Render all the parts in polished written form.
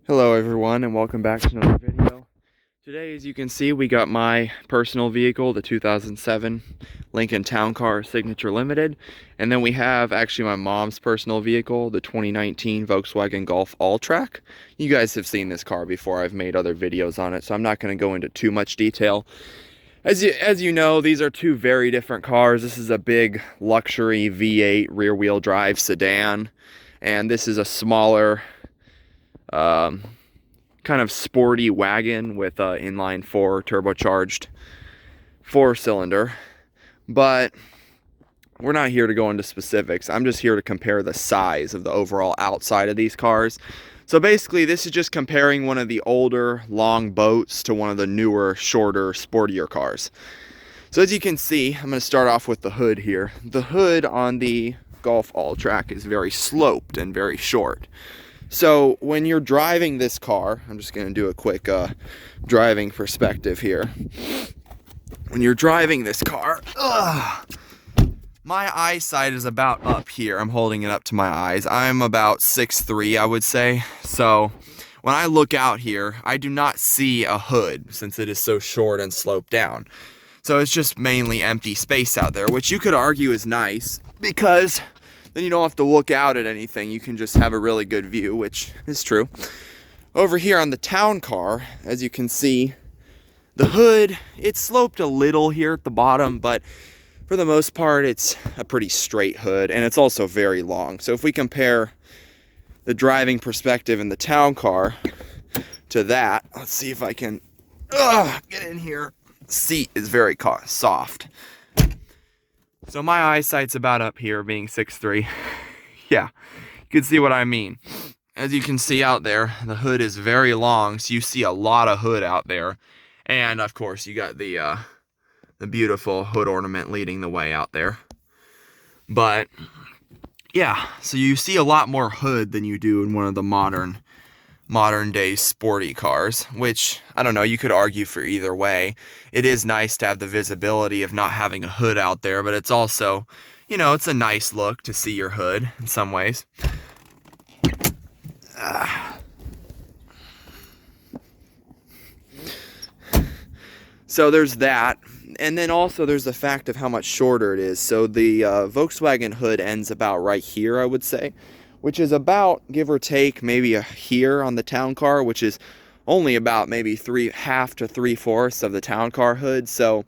Hello everyone and welcome back to another video. Today, as you can see, we got my personal vehicle, the 2007 Lincoln Town Car Signature Limited, and then we have actually my mom's personal vehicle, the 2019 Volkswagen Golf Alltrack. You guys have seen this car before. I've made other videos on it, so I'm not going to go into too much detail. As you know, these are two very different cars. This is a big luxury V8 rear-wheel drive sedan, and this is a smaller kind of sporty wagon with a inline 4 turbocharged 4-cylinder. But we're not here to go into specifics. I'm just here to compare the size of the overall outside of these cars. So basically, this is just comparing one of the older long boats to one of the newer, shorter, sportier cars. So as you can see, I'm going to start off with the hood here. The hood on the Golf Alltrack is very sloped and very short. So when you're driving this car, I'm just going to do a quick driving perspective here. When you're driving this car, my eyesight is about up here. I'm holding it up to my eyes. I'm about 6'3", I would say. So when I look out here, I do not see a hood since it is so short and sloped down. So it's just mainly empty space out there, which you could argue is nice because then you don't have to look out at anything. You can just have a really good view, which is true. Over here on the town car, as you can see, the hood, it's sloped a little here at the bottom, but for the most part, it's a pretty straight hood, and it's also very long. So if we compare the driving perspective in the town car to that, let's see if I can get in here. The seat is very soft. So my eyesight's about up here, being 6'3". Yeah, you can see what I mean. As you can see out there, the hood is very long, so you see a lot of hood out there. And of course, you got the beautiful hood ornament leading the way out there. But yeah, so you see a lot more hood than you do in one of the modern day sporty cars, which, I don't know, you could argue for either way. It is nice to have the visibility of not having a hood out there, but it's also, you know, it's a nice look to see your hood in some ways. So there's that, and then also there's the fact of how much shorter it is. So the Volkswagen hood ends about right here, I would say, which is about, give or take, maybe here on the town car, which is only about maybe half to 3/4 of the town car hood. So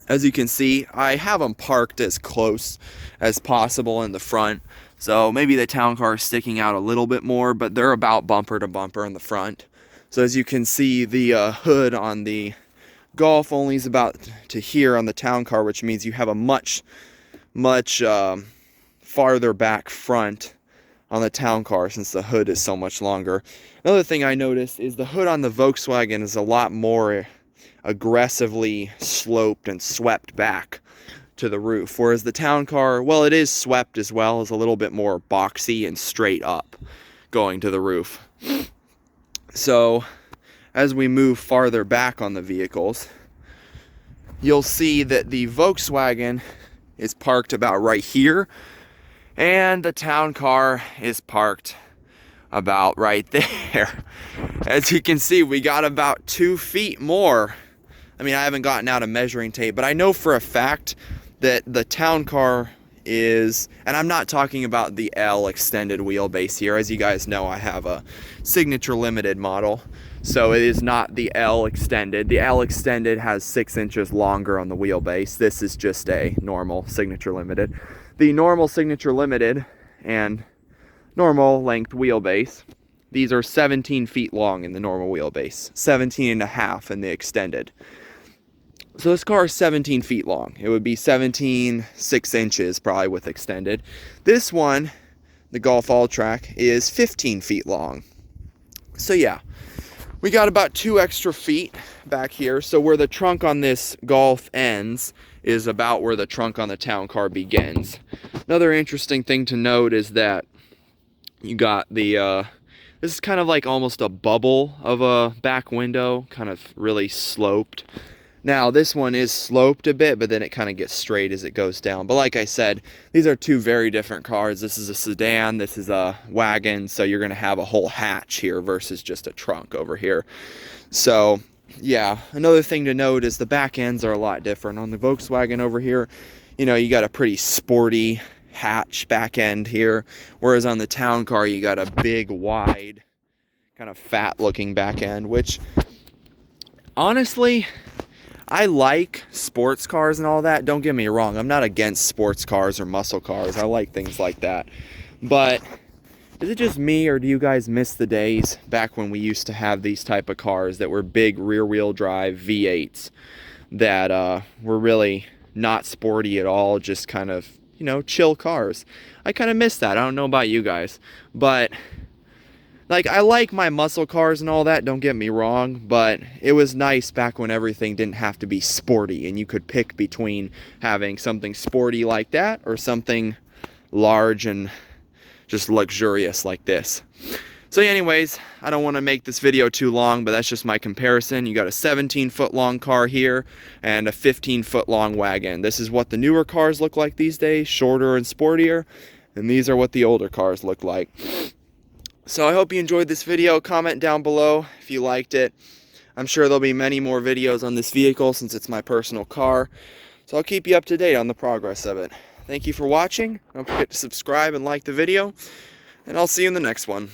as you can see, I have them parked as close as possible in the front. So maybe the town car is sticking out a little bit more, but they're about bumper to bumper in the front. So as you can see, the hood on the Golf only is about to here on the town car, which means you have a much farther back front on the town car since the hood is so much longer. Another thing I noticed is the hood on the Volkswagen is a lot more aggressively sloped and swept back to the roof, whereas the town car, well, it is swept as well, is a little bit more boxy and straight up going to the roof. So as we move farther back on the vehicles, you'll see that the Volkswagen is parked about right here, and the town car is parked about right there. As you can see, we got about 2 feet more. I mean, I haven't gotten out a measuring tape, but I know for a fact that the town car is, and I'm not talking about the L extended wheelbase here. As you guys know, I have a Signature Limited model, so it is not the L extended. The L extended has 6 inches longer on the wheelbase. This is just a normal Signature Limited. The normal Signature Limited and normal length wheelbase, these are 17 feet long in the normal wheelbase, 17 and a half in the extended. So this car is 17 feet long. It would be 17, 6 inches probably with extended. This one, the Golf Alltrack, is 15 feet long. So yeah, we got about 2 extra feet back here. So where the trunk on this Golf ends is about where the trunk on the town car begins. Another interesting thing to note is that you got the, this is kind of like almost a bubble of a back window, kind of really sloped. Now this one is sloped a bit, but then it kind of gets straight as it goes down. But like I said, these are two very different cars. This is a sedan, this is a wagon, so you're gonna have a whole hatch here versus just a trunk over here. So yeah, another thing to note is the back ends are a lot different. On the Volkswagen over here, you know, you got a pretty sporty hatch back end here, whereas on the town car you got a big, wide, kind of fat looking back end, which honestly, I like sports cars and all that. Don't get me wrong, I'm not against sports cars or muscle cars. I like things like that. But is it just me, or do you guys miss the days back when we used to have these type of cars that were big rear-wheel drive V8s that were really not sporty at all, just kind of, you know, chill cars? I kind of miss that. I don't know about you guys, but like, I like my muscle cars and all that, don't get me wrong, but it was nice back when everything didn't have to be sporty and you could pick between having something sporty like that or something large and just luxurious like this. So anyways, I don't want to make this video too long, but that's just my comparison. You got a 17-foot long car here and a 15-foot long wagon. This is what the newer cars look like these days, shorter and sportier, and these are what the older cars look like. So I hope you enjoyed this video. Comment down below if you liked it. I'm sure there'll be many more videos on this vehicle since it's my personal car. So I'll keep you up to date on the progress of it. Thank you for watching. Don't forget to subscribe and like the video. And I'll see you in the next one.